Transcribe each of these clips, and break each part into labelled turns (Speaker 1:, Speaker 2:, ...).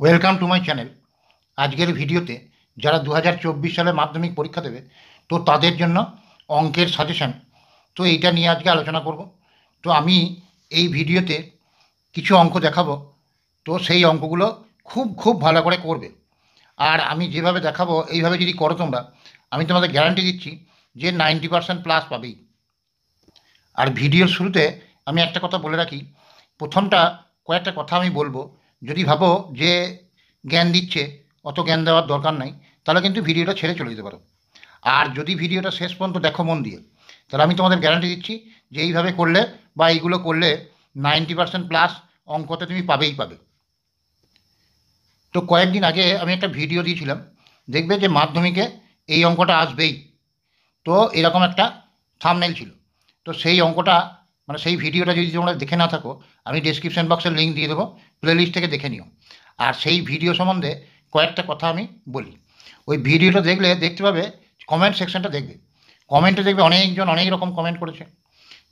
Speaker 1: Welcome to my channel. আজকের ভিডিওতে যারা 2024 সালে মাধ্যমিক পরীক্ষা দেবে তো তাদের জন্য অঙ্কের সাজেশন, তো এইটা নিয়ে আজকে আলোচনা করব। তো আমি এই ভিডিওতে কিছু অঙ্ক দেখাবো, তো সেই অঙ্কগুলো খুব খুব ভালো করে করবে। আর আমি যেভাবে দেখাবো এইভাবে যদি করো তোমরা, আমি তোমাদের গ্যারান্টি দিচ্ছি যে 90% প্লাস পাবেই। আর ভিডিওর শুরুতে আমি একটা কথা বলে রাখি, প্রথমটা কয়েকটা কথা আমি বলবো। যদি ভাবো যে জ্ঞান দিচ্ছে, অত জ্ঞান দেওয়ার দরকার নাই, তাহলে কিন্তু ভিডিওটা ছেড়ে চলে যেতে পারো। আর যদি ভিডিওটা শেষ পর্যন্ত দেখো মন দিয়ে, তাহলে আমি তোমাদের গ্যারান্টি দিচ্ছি যে এইভাবে করলে বা এইগুলো করলে 90% প্লাস অঙ্কতে তুমি পাবেই পাবে। তো কয়েকদিন আগে আমি একটা ভিডিও দিয়েছিলাম, দেখবে যে মাধ্যমিকে এই অঙ্কটা আসবেই, তো এরকম একটা থাম্বনেল ছিল। তো সেই অঙ্কটা মানে সেই ভিডিওটা যদি তোমরা দেখে না থাকো, আমি ডেসক্রিপশন বক্সে লিঙ্ক দিয়ে দেবো, প্লেলিস্ট থেকে দেখে নিও। আর সেই ভিডিও সম্বন্ধে কয়েকটা কথা আমি বলি। ওই ভিডিওটা দেখলে দেখতে পাবে, কমেন্ট সেকশনটা দেখবে, কমেন্টে দেখবে অনেকজন অনেক রকম কমেন্ট করেছে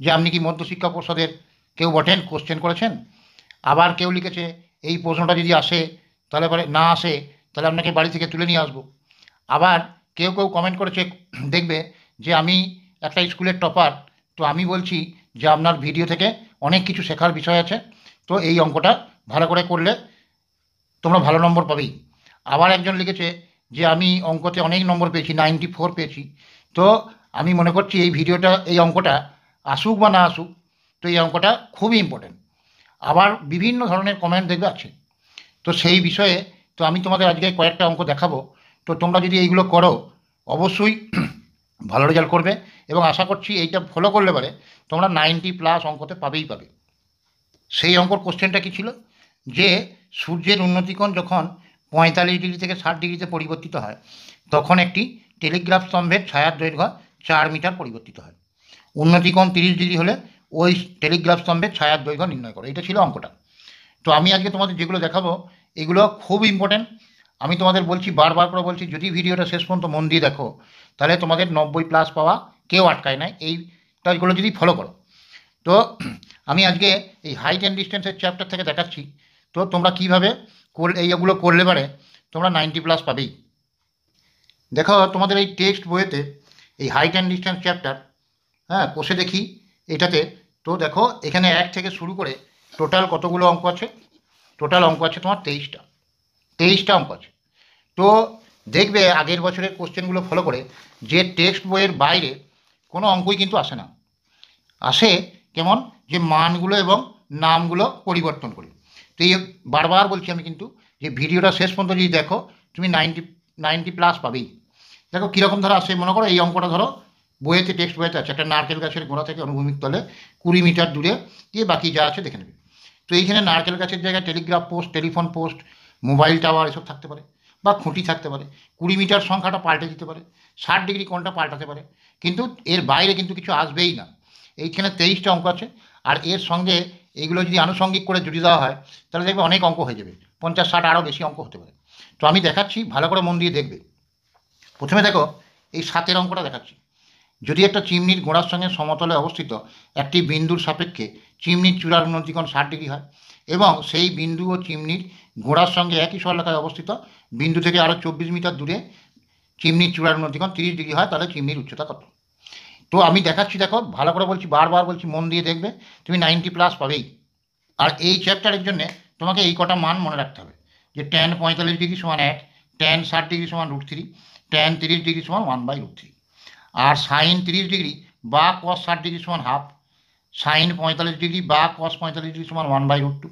Speaker 1: যে আপনি কি মধ্যশিক্ষা পর্ষদের কেউ বটেন, কোশ্চেন করেছেন। আবার কেউ লিখেছে এই প্রশ্নটা যদি আসে, তাহলে পরে না আসে তাহলে আপনাকে বাড়ি থেকে তুলে নিয়ে আসবো। আবার কেউ কেউ কমেন্ট করেছে, দেখবে যে আমি একটা স্কুলের টপার, তো আমি বলছি যে আপনার ভিডিও থেকে অনেক কিছু শেখার বিষয় আছে, তো এই অঙ্কটা ভালো করে করলে তোমরা ভালো নম্বর পাবেই। আবার একজন লিখেছে যে আমি অঙ্কতে অনেক নম্বর পেয়েছি, 94 পেয়েছি, তো আমি মনে করছি এই ভিডিওটা এই অঙ্কটা আসুক বা না আসুক, তো এই অঙ্কটা খুবই ইম্পর্টেন্ট। আবার বিভিন্ন ধরনের কমেন্ট দেখবে আছে। তো সেই বিষয়ে তো আমি তোমাদের আজকে কয়েকটা অঙ্ক দেখাবো। তো তোমরা যদি এইগুলো করো, অবশ্যই ভালো রেজাল্ট করবে, এবং আশা করছি এইটা ফলো করলে পারে তোমরা 90+ অঙ্কতে পাবেই পাবে। সেই অঙ্কর কোশ্চেনটা কী ছিল, যে সূর্যের উন্নতিকোণ যখন 45 ডিগ্রি থেকে 60 ডিগ্রিতে পরিবর্তিত হয়, তখন একটি টেলিগ্রাফ স্তম্ভের ছায়ার দৈর্ঘ্য 4 মিটার পরিবর্তিত হয়। উন্নতিকোণ 30 ডিগ্রি হলে ওই টেলিগ্রাফ স্তম্ভের ছায়ার দৈর্ঘ্য নির্ণয় করো। এটা ছিল অঙ্কটা। তো আমি আজকে তোমাদের যেগুলো দেখাবো এগুলো খুব ইম্পর্টেন্ট। আমি তোমাদের বলছি, বারবার করে বলছি, যদি ভিডিওটা শেষ পর্যন্ত মন দিয়ে দেখো, তাহলে তোমাদের 90+ পাওয়া কেউ আটকায় না, এইটাগুলো যদি ফলো করো। তো আমি আজকে এই হাইট অ্যান্ড ডিস্টেন্সের চ্যাপ্টার থেকে দেখাচ্ছি, তো তোমরা কীভাবে এইগুলো করলে পারে তোমরা 90+ পাবেই। দেখো তোমাদের এই টেক্সট বইয়েতে এই হাইট অ্যান্ড ডিস্টেন্স চ্যাপ্টার, হ্যাঁ, কষে দেখি এটাতে। তো দেখো এখানে 1 থেকে শুরু করে টোটাল কতগুলো অঙ্ক আছে, টোটাল অঙ্ক আছে তোমার 23টা অঙ্ক আছে। তো দেখবে আগের বছরের কোশ্চেনগুলো ফলো করে যে টেক্সট বইয়ের বাইরে কোনো অঙ্কই কিন্তু আসে না। আসে কেমন, যে মানগুলো এবং নামগুলো পরিবর্তন করে। তো এই বারবার বলছি আমি কিন্তু, যে ভিডিওটা শেষ পর্যন্ত যদি দেখো তুমি 90+ পাবেই। দেখো কীরকম ধরো আসে, মনে করো এই অঙ্কটা ধরো বইয়েতে, টেক্সট বইয়েতে আছে, একটা নারকেল গাছের গোড়া থেকে অনুভূমিক তলে 20 মিটার দূরে, দিয়ে বাকি যা আছে দেখে নেবে। তো এইখানে নারকেল গাছের জায়গায় Telegraph post, telephone post, mobile tower এসব থাকতে পারে, বা খুঁটি থাকতে পারে। 20 মিটার সংখ্যাটা পাল্টে দিতে পারে, 60 ডিগ্রি কোণটা পাল্টাতে পারে, কিন্তু এর বাইরে কিন্তু কিছু আসবেই না। এইখানে 23টা অঙ্ক আছে, আর এর সঙ্গে এইগুলো যদি আনুষঙ্গিক করে জুড়ে দেওয়া হয়, তাহলে দেখবে অনেক অঙ্ক হয়ে যাবে, 50, 60 আরও বেশি অঙ্ক হতে পারে। তো আমি দেখাচ্ছি, ভালো করে মন দিয়ে দেখবে। প্রথমে দেখো এই 7 অঙ্কটা দেখাচ্ছি। যদি একটা চিমনির গোড়ার সঙ্গে সমতলে অবস্থিত একটি বিন্দুর সাপেক্ষে চিমনির চূড়ার উন্নতিকোণ 60 ডিগ্রি হয়, এবং সেই বিন্দু ও চিমনির গোড়ার সঙ্গে একই সরলরেখায় অবস্থিত বিন্দু থেকে আরও 24 মিটার দূরে চিমনির চূড়ার উন্নতিকোণ 30 ডিগ্রি হয়, তাহলে চিমনির উচ্চতা কত। তো আমি দেখাচ্ছি, দেখো ভালো করে বলছি, বারবার বলছি, মন দিয়ে দেখবে, তুমি 90+ পাবেই। আর এই চ্যাপ্টারের জন্য তোমাকে এই কটা মান মনে রাখতে হবে, যে tan 45 ডিগ্রি সমান 1, tan 60 ডিগ্রি সমান √3, tan 30 ডিগ্রি সমান 1/√3, আর সাইন 30 ডিগ্রি বা কস 60 ডিগ্রি সমান হাফ, সাইন 45 ডিগ্রি বা কস 45 ডিগ্রি সমান 1/√2,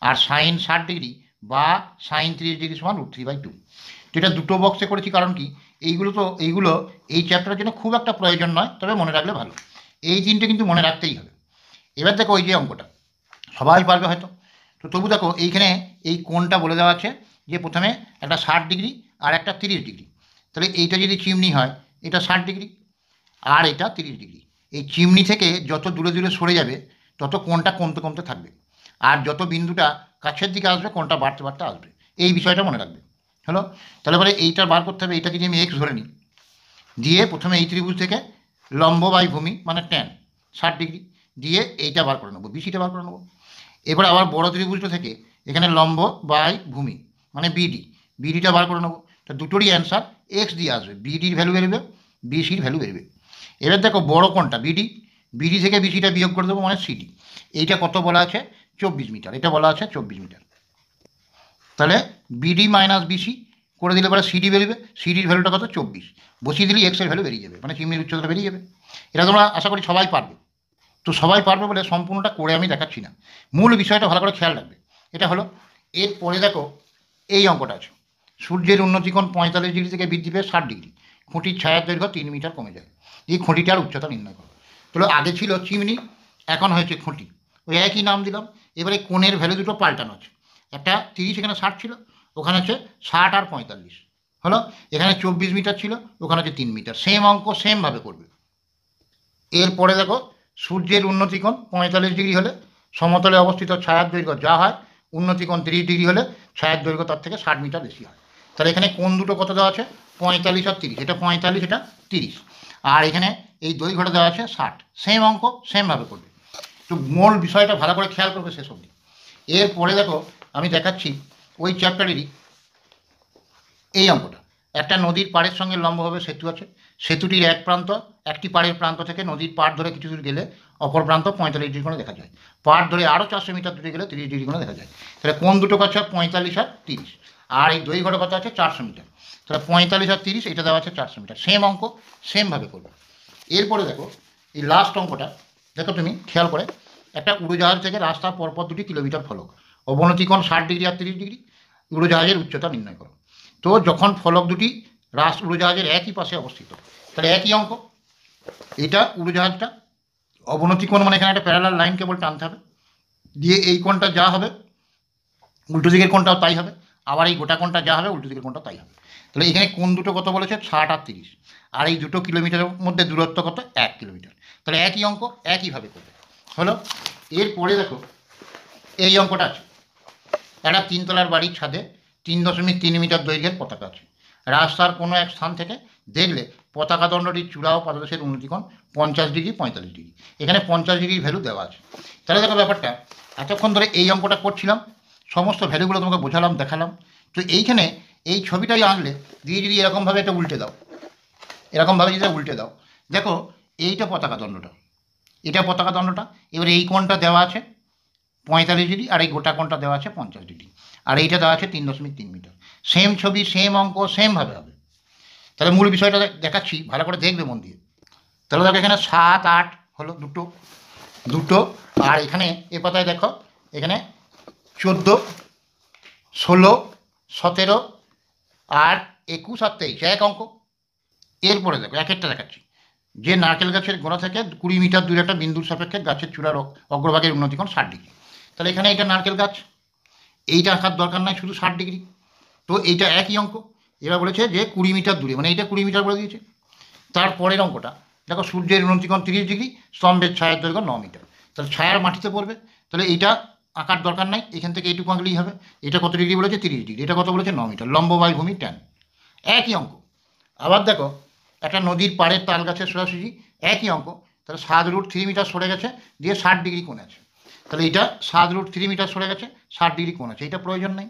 Speaker 1: আর সাইন 60 ডিগ্রি বা সাইন 30 ডিগ্রি সমান √3/2। তো এটা দুটো বক্সে করেছি, কারণ কি এইগুলো এই চ্যাপ্টারের জন্য খুব একটা প্রয়োজন নয়, তবে মনে রাখলে ভালো। এই তিনটে কিন্তু মনে রাখতেই হবে। এবার দেখো ওই যে অঙ্কটা সবাই পারবে হয়তো, তো তবু দেখো এইখানে এই কোণটা বলে দেওয়া আছে, যে প্রথমে একটা 60 ডিগ্রি আর একটা 30 ডিগ্রি। তাহলে এইটা যদি চিমনি হয়, এটা 60 ডিগ্রি আর এটা 30 ডিগ্রি। এই চিমনি থেকে যত দূরে দূরে সরে যাবে, তত কোণটা কমতে কমতে থাকবে, আর যত বিন্দুটা কাছের দিকে আসবে কোণটা বাড়তে বাড়তে আসবে। এই বিষয়টা মনে রাখবে। হলো, তাহলে পরে এইটা বার করতে হবে। এইটাকে যদি আমি এক্স ধরে নিই, দিয়ে প্রথমে এই ত্রিভুজ থেকে লম্ব বাই ভূমি মানে ট্যান 60 ডিগ্রি দিয়ে এইটা বার করে নেবো, বিসিটা বার করে নেবো। এবার আবার বড় ত্রিভুজটা থেকে এখানে লম্ব বাই ভূমি মানে বিডি, বিডিটা বার করে নেবো। তো দুটোরই অ্যান্সার এক্স দিয়ে আসবে, বিডির ভ্যালু বেরোবে, বিসির ভ্যালু বেরোবে। এবার দেখো বড় কোনটা, বিডি, বিডি থেকে বিসিটা বিয়োগ করে দেবো মানে সিডি। এইটা কত বলা আছে 24 মিটার, এটা বলা আছে 24 মিটার। তাহলে বিডি মাইনাস বিসি করে দিলে পরে সিডি বেরোবে, সিডির ভ্যালুটা কত 24, বসিয়ে দিলে এক্সের ভ্যালু বেরিয়ে যাবে, মানে চিমনির উচ্চতা বেরিয়ে যাবে। এটা তোমরা আশা করি সবাই পারবে। তো সবাই পারবে বলে সম্পূর্ণটা করে আমি দেখাচ্ছি না, মূল বিষয়টা ভালো করে খেয়াল রাখবে। এটা হলো, এরপরে দেখো এই অঙ্কটা আছে, সূর্যের উন্নতিকোণ 45 ডিগ্রি থেকে বৃদ্ধি পেয়ে 60 ডিগ্রি, খুঁটির ছায়ার দৈর্ঘ্য 3 মিটার কমে যায়, এই খুঁটিটার উচ্চতা নির্ণয় করো। তাহলে আগে ছিল চিমনি, এখন হয়েছে খুঁটি, ওই একই নাম দিলাম। এবারে কোণের ভ্যালু দুটো পাল্টানো আছে, একটা 30, এখানে 60 ছিল, ওখানে হচ্ছে 60 আর 45 হলো। এখানে 24 মিটার ছিল, ওখানে হচ্ছে 3 মিটার, সেম অঙ্ক সেমভাবে করবে। এরপরে দেখো সূর্যের উন্নতিকোণ 45 ডিগ্রি হলে সমতলে অবস্থিত ছায়ার দৈর্ঘ্য যা হয়, উন্নতিকোণ 30 ডিগ্রি হলে ছায়ার দৈর্ঘ্য তার থেকে 60 মিটার বেশি হয়। তাহলে এখানে কোণ দুটো কত দেওয়া আছে 45 আর 30, এটা 45, এটা 30, আর এখানে এই দৈর্ঘ্যটা দেওয়া আছে 60, সেম অঙ্ক সেমভাবে করবে। তো মূল বিষয়টা ভালো করে খেয়াল করবে শেষ অবধি। এরপরে দেখো আমি দেখাচ্ছি ওই চ্যাপ্টারেরই এই অঙ্কটা, একটা নদীর পাড়ের সঙ্গে লম্বভাবে সেতু আছে, সেতুটির এক প্রান্ত, একটি পাড়ের প্রান্ত থেকে নদীর পাড় ধরে কিছু দূর গেলে অপর প্রান্ত 45 ডিগ্রি কোণে দেখা যায়, পাড় ধরে আরও 400 মিটার দূরে গেলে 30 ডিগ্রি কোণে দেখা যায়। তাহলে কোন দুটো কত 45 আর 30, আর এই দৈর্ঘ্যটা কত আছে 400 মিটার। তাহলে 45 আর 30 এটা দেওয়া আছে 400 মিটার, সেম অঙ্ক সেমভাবে করবে। এরপরে দেখো এই লাস্ট অঙ্কটা, দেখো তুমি খেয়াল করে, একটা উড়োজাহাজ থেকে রাস্তা পরপর 2 কিলোমিটার ফলক, অবনতিকোণ 60 ডিগ্রি আর 30 ডিগ্রি, উড়োজাহাজের উচ্চতা নির্ণয় করো। তো যখন ফলক দুটি উড়োজাহাজের একই পাশে অবস্থিত, তাহলে একই অঙ্ক, এটা উড়োজাহাজটা অবনতি কোণ, মানে এখানে একটা প্যারালাল লাইন কেবল টানতে হবে, দিয়ে এই কোণটা যা হবে উল্টো দিকের কোণটাও তাই হবে, আবার এই গোটা কোণটা যা হবে উল্টো দিকের কোণটা তাই হবে। তাহলে এখানে কোণ দুটো কত বলেছে 60 আর 30, আর এই 2 কিলোমিটারের মধ্যে দূরত্ব কত 1 কিলোমিটার। তাহলে একই অঙ্ক একইভাবে করবে হলো। এরপরে দেখো এই অঙ্কটা আছে, একটা 3 তলার বাড়ির ছাদে 3.3 মিটার দৈর্ঘ্যের পতাকা আছে, রাস্তার কোনো এক স্থান থেকে দেখলে পতাকা দণ্ডটির চূড়া ও পাদদেশের উন্নতিকোণ 50 ডিগ্রি 45 ডিগ্রি, এখানে 50 ডিগ্রির ভ্যালু দেওয়া আছে। তাহলে দেখো ব্যাপারটা, এতক্ষণ ধরে এই অঙ্কটা করছিলাম, সমস্ত ভ্যালুগুলো তোমাকে বোঝালাম দেখালাম। তো এইখানে এই ছবিটাই আনলে দিয়ে যদি এরকমভাবে এটা উল্টে দাও, এরকমভাবে যদি উল্টে দাও, দেখো এইটা পতাকা দণ্ডটা, এটা পতাকা দণ্ডটা, এবার এই কোণটা দেওয়া আছে 45 ডিগ্রি, আর এই গোটা কোণটা দেওয়া আছে 50 ডিগ্রি, আর এইটা দেওয়া আছে 3.3 মিটার, সেম ছবি সেম অঙ্ক সেমভাবে হবে। তাহলে মূল বিষয়টা দেখাচ্ছি, ভালো করে দেখবে মন দিয়ে। তাহলে দেখো এখানে 7 8 হলো দুটো দুটো, আর এখানে এ পাতায় দেখো এখানে 14 16 17 আর 21 আর 23 এক অঙ্ক। এরপরে দেখো এক একটা দেখাচ্ছি, যে নারকেল গাছের গোড়া থেকে 20 মিটার দূরে একটা বিন্দুর সাপেক্ষে গাছের চূড়ার অগ্রভাগের উন্নতিকোণ 60 ডিগ্রি। তাহলে এখানে এটা নারকেল গাছ, এইটা আঁকার দরকার নাই, শুধু 60 ডিগ্রি। তো এইটা একই অঙ্ক, এবার বলেছে যে 20 মিটার দূরে, মানে এইটা 20 মিটার বলে দিয়েছে। তারপরের অঙ্কটা দেখো, সূর্যের উন্নতিকোণ 30 ডিগ্রি, স্তম্ভের ছায়ার দৈর্ঘ্য 9 মিটার, তাহলে ছায়ার মাটিতে পড়বে, তাহলে এইটা আঁকার দরকার নাই, এখান থেকে এইটুকু আঁকলেই হবে। এটা কত ডিগ্রি বলেছে 30 ডিগ্রি, এটা কত বলেছে 9 মিটার, লম্ব বাই ভূমি ট্যান, একই অঙ্ক। আবার দেখো একটা নদীর পাড়ের তাল গাছের সোজাসুজি, একই অঙ্ক, তাহলে 7√3 মিটার সরে গেছে, দিয়ে 60 ডিগ্রি কোণ আছে, তাহলে এটা 7√3 মিটার সরে গেছে 60 ডিগ্রি কোণ আছে, এটা প্রয়োজন নেই।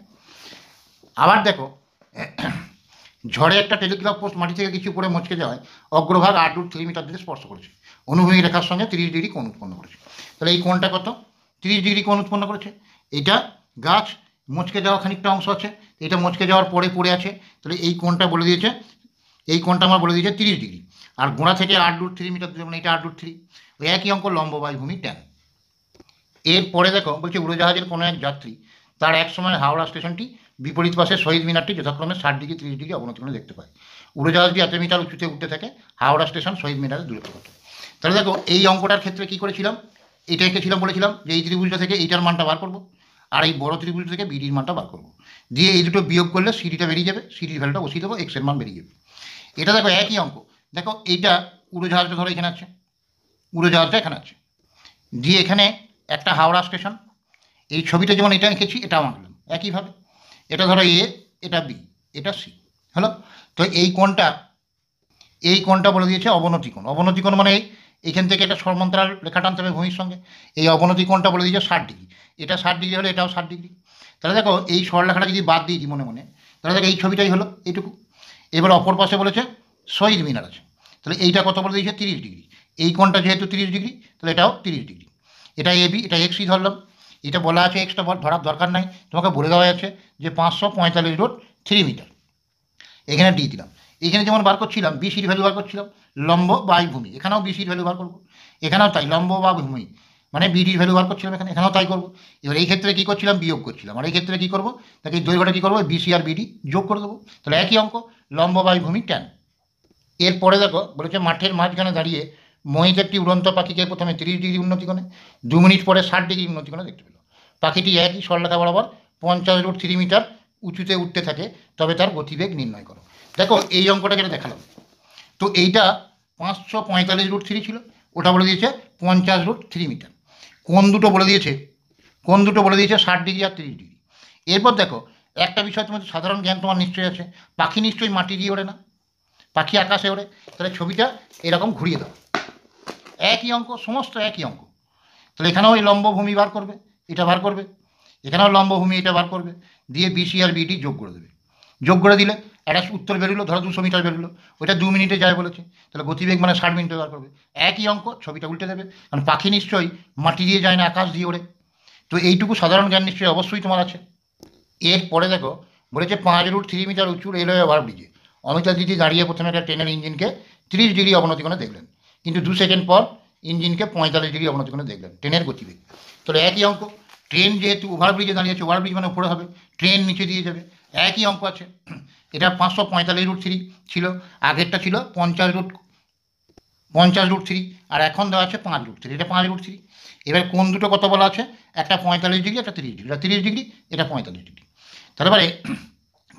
Speaker 1: আবার দেখো ঝড়ে একটা টেলিগ্রাফ পোস্ট মাটি থেকে কিছু উপরে মচকে যাওয়ায় অগ্রভাগ 8√3 মিটার দিকে স্পর্শ করেছে, অনুভূমিক রেখার সঙ্গে 30 ডিগ্রি কোণ উৎপন্ন করেছে। তাহলে এই কোণটা কত 30 ডিগ্রি কোণ উৎপন্ন করেছে। এটা গাছ মচকে যাওয়া খানিকটা অংশ আছে, এটা মচকে যাওয়ার পরে পড়ে আছে, তাহলে এই কোণটা বলে দিয়েছে, এই কোণটা আমার বলে দিয়েছে 30 ডিগ্রি, আর গোড়া থেকে 8√3 মিটার দূরে, মানে এটা 8√3, ওই একই অঙ্ক লম্ব বাই ভূমি ট্যান। এরপরে দেখো বলছে উড়োজাহাজের কোনো এক যাত্রী তার এক সময় হাওড়া স্টেশনটি বিপরীত পাশে শহীদ মিনারটি যথাক্রমে 60 ডিগ্রি 30 ডিগ্রি অবনতিকোণে দেখতে পায়, উড়োজাহাজটি এত মিটার উঁচুতে উঠতে থাকে, হাওড়া স্টেশন শহীদ মিনারের দূরত্ব কত। তাহলে দেখো এই অঙ্কটার ক্ষেত্রে কী করেছিলাম, এটা এঁকেছিলাম, বলেছিলাম যে এই ত্রিভুজটা থেকে এইটার মানটা বার করবো, আর এই বড় ত্রিভুজ থেকে বিডির মানটা বার করবো, দিয়ে এই দুটো বিয়োগ করলে সিডিটা বেরিয়ে যাবে, সিডির ভ্যালুটা বসিয়ে দেবো, এক্সের মান বেরিয়ে যাবে। এটা দেখো একই অঙ্ক, দেখো এইটা উড়োজাহাজটা ধরো এখানে আছে, উড়োজাহাজটা এখানে আছে, দিয়ে এখানে একটা হাওড়া স্টেশন, এই ছবিটা যেমন এটা এঁকেছি এটাও আঁকলাম একইভাবে, এটা ধরো এ, এটা বি, এটা সি হলো। তো এই কোণটা বলে দিয়েছে অবনতি কোণ, অবনতি কোণ মানে এইখান থেকে এটা সমান্তরাল রেখা টানতে হবে ভূমির সঙ্গে, এই অবনতি কোণটা বলে দিয়েছে 60 ডিগ্রি, এটা 60 ডিগ্রি হলে এটাও 60 ডিগ্রি। তাহলে দেখো এই সরলরেখাটা যদি বাদ দিয়ে দিই মনে মনে, তাহলে দেখো এই ছবিটাই হলো এইটুকু। এবার অপর পাশে বলেছে শহীদ মিনার আছে, তাহলে এইটা কত বলে দিয়েছে 30 ডিগ্রি। এই কোণটা যেহেতু 30 ডিগ্রি, তাহলে এটাও 30 ডিগ্রি। এটা এবি, এটা এক্সই ধরলাম। এটা বলা আছে, এক্সটা ধরার দরকার নাই, তোমাকে বলে দেওয়া আছে যে 545√3 মিটার। এখানে ডি দিলাম। এখানে যেমন বার করছিলাম বিসির ভ্যালু বার করছিলাম, লম্ব বাই ভূমি, এখানেও বিসির ভ্যালু বার করবো। এখানেও তাই, লম্ব বা ভূমি মানে বিডির ভ্যালু বার করছিলাম, এখানেও তাই করবো। এবার এই ক্ষেত্রে কী করছিলাম, বিয়োগ করছিলাম। আর এই ক্ষেত্রে কী করবো, তাকে এই দৈর্ঘ্যটা কী করবো, বিসি আর বিডি যোগ করে দেবো, তাহলে একই অঙ্ক, লম্ব বাই ভূমি ট্যান। এরপরে দেখো বলেছে মাঠের মাঝখানে দাঁড়িয়ে মহিষ একটি উড়ন্ত পাখিকে প্রথমে 30 ডিগ্রি উন্নতিকোণে, 2 মিনিট পরে 60 ডিগ্রি উন্নতিকোণে দেখতে পেল। পাখিটি একই সরলরেখা বরাবর 50√3 মিটার উঁচুতে উঠতে থাকে, তবে তার গতিবেগ নির্ণয় করো। দেখো এই অঙ্কটা যেটা দেখালাম, তো এইটা 545√3 ছিল, ওটা বলে দিয়েছে 50√3 মিটার। কোন দুটো বলে দিয়েছে, 60 ডিগ্রি আর 30 ডিগ্রি। এরপর দেখো একটা বিষয় তোমাদের সাধারণ জ্ঞান তোমার নিশ্চয়ই আছে, পাখি নিশ্চয়ই মাটি দিয়ে ওড়ে না, পাখি আকাশে ওড়ে। তাহলে ছবিটা এরকম ঘুরিয়ে দাও, একই অঙ্ক, সমস্ত একই অঙ্ক। তাহলে এখানেও এই লম্বভূমি বার করবে, এটা বার করবে, এখানেও লম্বভূমি এটা বার করবে, দিয়ে বিসি আর বিডি যোগ করে দেবে। যোগ করে দিলে একটা উত্তর বেরোলো, ধরো 200 মিটার বেরোলো, ওইটা 2 মিনিটে যায় বলেছে, তাহলে গতিবেগ মানে 60 মিনিটে বার করবে। একই অঙ্ক, ছবিটা উল্টে দেবে, কারণ পাখি নিশ্চয়ই মাটি দিয়ে যায় না, আকাশ দিয়ে ওড়ে। তো এইটুকু সাধারণ জ্ঞান নিশ্চয়ই অবশ্যই তোমার আছে। এরপরে দেখো বলেছে 5√3 মিটার উঁচু রেলওয়ে ওভারব্রিজে অমিতা দিদি দাঁড়িয়ে প্রথমে একটা ট্রেনের ইঞ্জিনকে 30 ডিগ্রি অবনতিকোণে দেখলেন, কিন্তু 2 সেকেন্ড পর ইঞ্জিনকে 45 ডিগ্রি অবনতিকোণে দেখলেন, ট্রেনের গতিবেগ। তাহলে একই অঙ্ক, ট্রেন যেহেতু ওভারব্রিজে দাঁড়িয়ে আছে, ওভারব্রিজ মানে উপরে হবে, ট্রেন নিচে দিয়ে যাবে, একই অঙ্ক আছে। এটা 545√3 ছিল, আগেরটা ছিল 50√3, আর এখন দেওয়া আছে 5√3, এটা 5√3। এবার কোন দুটো কত বলা আছে, একটা 45 ডিগ্রি, একটা 30 ডিগ্রি, এটা 30 ডিগ্রি, এটা 45 ডিগ্রি। তারপরে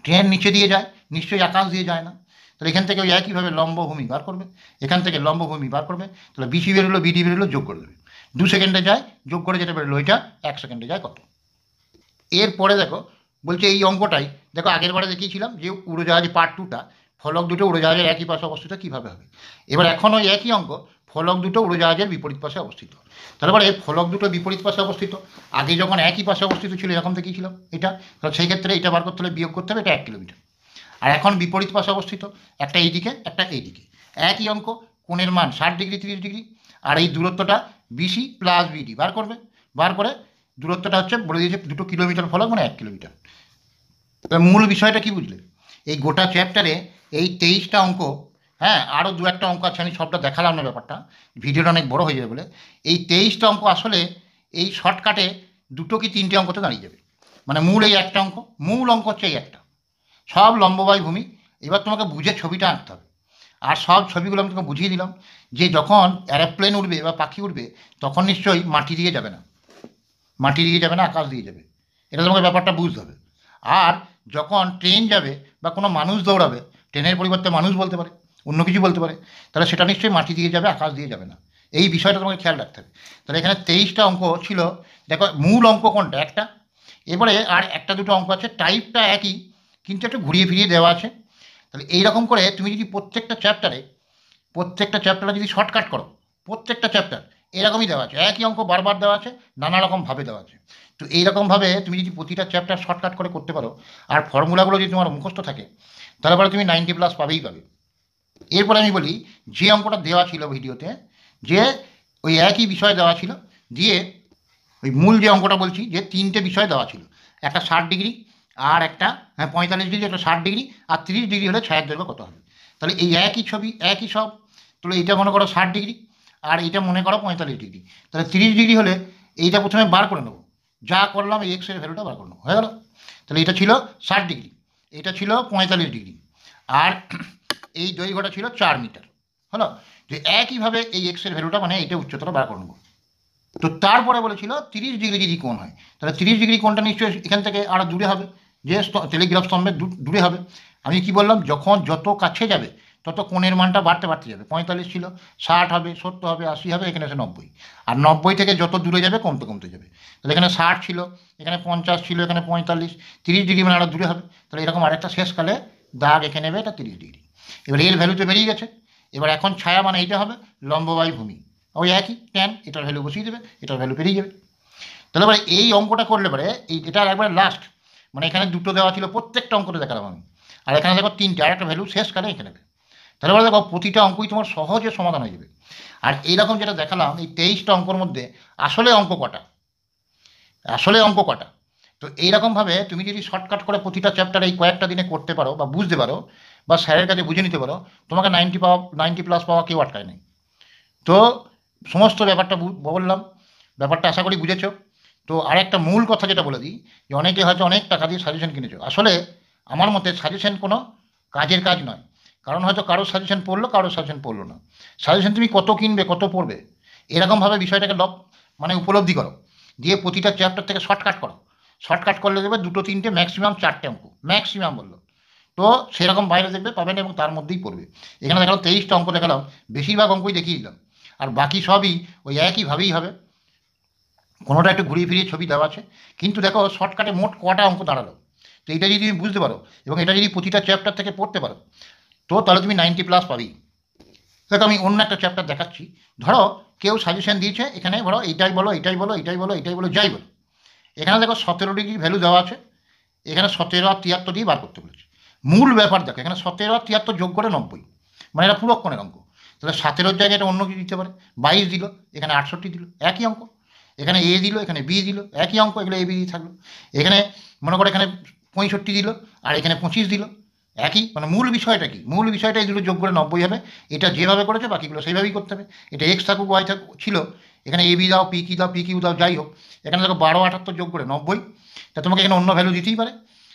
Speaker 1: ট্রেন নিচে দিয়ে যায়, নিশ্চয়ই আকাশ দিয়ে যায় না, তাহলে এখান থেকে ওই একইভাবে লম্বভূমি বার করবে, এখান থেকে লম্বভূমি বার করবে, তাহলে বিসি বেরোলো, বিডি বেরোলো, যোগ করে দেবে। 2 সেকেন্ডে যায়, যোগ করে যেটা বেরোলো ওইটা 1 সেকেন্ডে যায় কত। এরপরে দেখো বলছে এই অঙ্কটাই, দেখো আগের বারে দেখিয়েছিলাম যে উড়োজাহাজ পার্ট 2টা, ফলক দুটো উড়োজাহাজের একই পাশে অবস্থিত কীভাবে হবে। এবার এখন ওই একই অঙ্ক, ফলক দুটো উড়োজাহাজের বিপরীত পাশে অবস্থিত। তারপরে ফলক দুটো বিপরীত পাশে অবস্থিত, আগে যখন একই পাশে অবস্থিত ছিল এরকম দেখিয়েছিলাম এটা, তাহলে সেই ক্ষেত্রে এটা বার করতে হলে বিয়োগ করতে হবে, এটা 1 কিলোমিটার। আর এখন বিপরীত পাশে অবস্থিত, একটা এইদিকে একটা এইদিকে, একই অঙ্ক, কোণের মান 60 ডিগ্রি 30 ডিগ্রি, আর এই দূরত্বটা বিসি প্লাস বিডি বার করবে, বার করে দূরত্বটা হচ্ছে বলে দিয়েছে 2 কিলোমিটার ফলক মানে 1 কিলোমিটার। এবার মূল বিষয়টা কি বুঝলে, এই গোটা চ্যাপ্টারে এই 23টা অঙ্ক, হ্যাঁ আরও 2-1টা অঙ্ক আছে, আমি সবটা দেখালাম না, ব্যাপারটা ভিডিওটা অনেক বড় হয়ে যাবে বলে। এই 23টা অঙ্ক আসলে এই শর্টকাটে 2 কি 3টে অঙ্কতে দাঁড়িয়ে যাবে, মানে মূল এই একটা অঙ্ক, মূল অঙ্ক হচ্ছে এই একটা, সব লম্ববাই ভূমি। এবার তোমাকে বুঝে ছবিটা আঁকতে হবে, আর সব ছবিগুলো আমি তোমাকে বুঝিয়ে দিলাম যে যখন অ্যারোপ্লেন উড়বে বা পাখি উড়বে তখন নিশ্চয়ই মাটি দিয়ে যাবে না, মাটি দিয়ে যাবে না, আকাশ দিয়ে যাবে, এটা তোমাকে ব্যাপারটা বুঝতে হবে। আর যখন ট্রেন যাবে বা কোনো মানুষ দৌড়াবে, ট্রেনের পরিবর্তে মানুষ বলতে পারে, অন্য কিছু বলতে পারে, তাহলে সেটা নিশ্চয়ই মাটি দিয়ে যাবে, আকাশ দিয়ে যাবে না, এই বিষয়টা তোমাকে খেয়াল রাখতে হবে। তাহলে এখানে 23টা অঙ্ক ছিল, দেখো মূল অঙ্ক কোনটা একটা, এবারে আর একটা দুটো অঙ্ক আছে, টাইপটা একই কিন্তু একটু ঘুরিয়ে ফিরিয়ে দেওয়া আছে। তাহলে এইরকম করে তুমি যদি প্রত্যেকটা চ্যাপ্টারে যদি শর্টকাট করো, প্রত্যেকটা চ্যাপ্টার এরকমই দেওয়া আছে, একই অঙ্ক বারবার দেওয়া আছে, নানা রকমভাবে দেওয়া আছে। তো এইরকমভাবে তুমি যদি প্রতিটা চ্যাপ্টার শর্টকাট করে করতে পারো, আর ফর্মুলাগুলো যদি তোমার মুখস্থ থাকে, তাহলে পরে তুমি 90+ পাবেই পাবে। এরপরে আমি বলি, যে অঙ্কটা দেওয়া ছিল ভিডিওতে, যে ওই একই বিষয় দেওয়া ছিল, দিয়ে ওই মূল যে অঙ্কটা বলছি, যে 3টে বিষয় দেওয়া ছিল, একটা 60 ডিগ্রি, আর একটা 45 ডিগ্রি, একটা 60 ডিগ্রি, আর 30 ডিগ্রি হলে ছায়ার দৈর্ঘ্য কত হবে। তাহলে এই একই ছবি, একই সব, তাহলে এইটা মনে করো 60 ডিগ্রি, আর এইটা মনে করো 45 ডিগ্রি, তাহলে 30 ডিগ্রি হলে এইটা প্রথমে বার করে নেবো, যা করলাম এই এক্সের ভ্যালুটা বার করে নেবো, হয়ে গেল। তাহলে এটা ছিল 60 ডিগ্রি, এটা ছিল 45 ডিগ্রি, আর এই দৈর্ঘ্যটা ছিল 4 মিটার, হলো। যে একইভাবে এই এক্সের ভ্যালুটা মানে এইটা উচ্চতর বার করে নেবো। তো তারপরে বলেছিল 30 ডিগ্রি যদি কোণ হয়, তাহলে 30 ডিগ্রি কোণটা নিশ্চয়ই এখান থেকে আরও দূরে হবে, যে টেলিগ্রাফ স্তম্ভের দূরে হবে। আমি কি বললাম, যখন যত কাছে যাবে তত কোণের মানটা বাড়তে বাড়তে যাবে, 45 ছিল, 60 হবে, 70 হবে, 80 হবে, এখানে আছে 90, আর 90 থেকে যত দূরে যাবে কমতে কমতে যাবে। তাহলে এখানে 60 ছিল, এখানে 50 ছিল, এখানে 45, 30 ডিগ্রি মানে আরও দূরে হবে। তাহলে এরকম আরেকটা শেষকালে দাগ এঁকে নেবে, এটা 30 ডিগ্রি। এবার এর ভ্যালু তো বেরিয়ে গেছে, এবার এখন ছায়া মানে এইটা হবে লম্ব বাই ভূমি, ওই একই ট্যান, এটার ভ্যালু বসিয়ে দেবে, এটার ভ্যালু পেরিয়ে যাবে। তাহলে এবার এই অঙ্কটা করলে পরে এই, এটা একবার লাস্ট, মানে এখানে দুটো দেওয়া ছিল, প্রত্যেকটা অঙ্কতে দেখালাম আমি। আর এখানে দেখো তিনটে, আর একটা ভ্যালু শেষকালে এখানে দেবে। তাহলে বলে দেখো প্রতিটা অঙ্কই তোমার সহজে সমাধান হয়ে যাবে। আর এইরকম যেটা দেখালাম, এই 23টা অঙ্কর মধ্যে আসলে অঙ্ক কটা, আসলে অঙ্ক কটা। তো এইরকমভাবে তুমি যদি শর্টকাট করে প্রতিটা চ্যাপ্টার এই কয়েকটা দিনে করতে পারো বা বুঝতে পারো বা স্যারের কাছে বুঝে নিতে পারো, তোমাকে 90+ পাওয়া কেউ আটকায় নেই। তো সমস্ত ব্যাপারটা বললাম, ব্যাপারটা আশা করি বুঝেছো। তো আর একটা মূল কথা যেটা বলে দিই, যে অনেকে হয়তো অনেক টাকা দিয়ে সাজেশন কিনেছো, আসলে আমার মতে সাজেশন কোনো কাজের কাজ নয়। কারণ হয়তো কারোর সাজেশন পড়লো, কারোর সাজেশন পড়লো না। সাজেশন তুমি কত কিনবে, কত পড়বে, এরকমভাবে বিষয়টাকে মানে উপলব্ধি করো, দিয়ে প্রতিটা চ্যাপ্টার থেকে শর্টকাট করো। শর্টকাট করলে দেবে দুটো তিনটে ম্যাক্সিমাম 4টে অঙ্ক, ম্যাক্সিমাম বললো। তো সেরকম বাইরে দেখবে পাবেন এবং তার মধ্যেই পড়বে। এখানে দেখালাম 23টা অঙ্ক দেখালাম, বেশিরভাগ অঙ্কই দেখিয়ে দিলাম। আর বাকি সবই ওই একইভাবেই হবে, কোনোটা একটু ঘুরিয়ে ফিরিয়ে ছবি দেওয়া আছে। কিন্তু দেখো শর্টকাটে মোট কটা অঙ্ক দাঁড়ালো। তো এটা যদি তুমি বুঝতে পারো এবং এটা যদি প্রতিটা চ্যাপ্টার থেকে পড়তে পারো, তো তাহলে তুমি 90+ পাবেই। দেখো আমি অন্য একটা চ্যাপ্টার দেখাচ্ছি। ধরো কেউ সাজেশন দিয়েছে, এখানে ধরো এইটাই বলো, এইটাই বলো, এইটাই বলো, এইটাই বলো, যাই বলো। এখানে দেখো 17 ডিগ্রি ভ্যালু দেওয়া আছে, এখানে 17 আর 73 দিয়ে বার করতে বলেছে। মূল ব্যাপার দেখো, এখানে 17 আর 73 যোগ করে 90, মানে এটা পুরক্ষণের অঙ্ক। তাহলে 17-র জায়গায় এটা অন্য কিছু দিতে পারে, 22 দিল, এখানে 68 দিল, একই অঙ্ক। এখানে এ দিল, এখানে বি দিল, একই অঙ্ক, এগুলো এ বি দিয়ে থাকলো। এখানে মনে করো এখানে 65 দিল, আর এখানে 25 দিল, একই। মানে মূল বিষয়টা কি, মূল বিষয়টা এই দুটো যোগ করে 90 হবে। এটা যেভাবে করেছে বাকিগুলো সেইভাবেই করতে হবে। এটা এক্স থাকুক ওয়াই থাকুক ছিল, এখানে এ বি দাও, পি কি দাও, পি কিউ দাও, যাই হোক। এখানে দেখো 12-78 যোগ করে 90, তা তোমাকে এখানে অন্য ভ্যালু দিতেই পারে,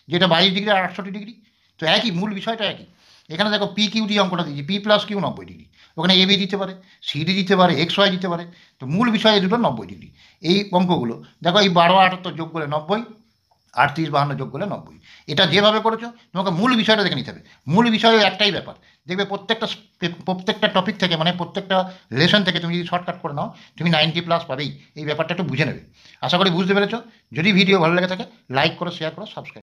Speaker 1: যেটা 22 ডিগ্রি আর 68 ডিগ্রি। তো একই, মূল বিষয়টা একই। এখানে দেখো পি কিউ দিয়ে অঙ্কটা দিয়েছি, পি প্লাস কিউ 90 ডিগ্রি, ওখানে এ বি দিতে পারে, সিডি দিতে পারে, এক্স ওয়াই দিতে পারে। তো মূল বিষয় এই দুটো 90 ডিগ্রি। এই অঙ্কগুলো দেখো, এই 12-78 যোগ করে 90, 38-52 যোগ করলে 90। এটা যেভাবে করেছো তোমাকে মূল বিষয়টা দেখে নিতে হবে। মূল বিষয় একটাই ব্যাপার, দেখবে প্রত্যেকটা টপিক থেকে, মানে প্রত্যেকটা লেসন থেকে তুমি যদি শর্টকাট করে নাও, তুমি 90+ পাবেই। এই ব্যাপারটা একটু বুঝে নেবে। আশা করি বুঝতে পেরেছো। যদি ভিডিও ভালো লেগে থাকে লাইক করো, শেয়ার করো, সাবস্ক্রাইব।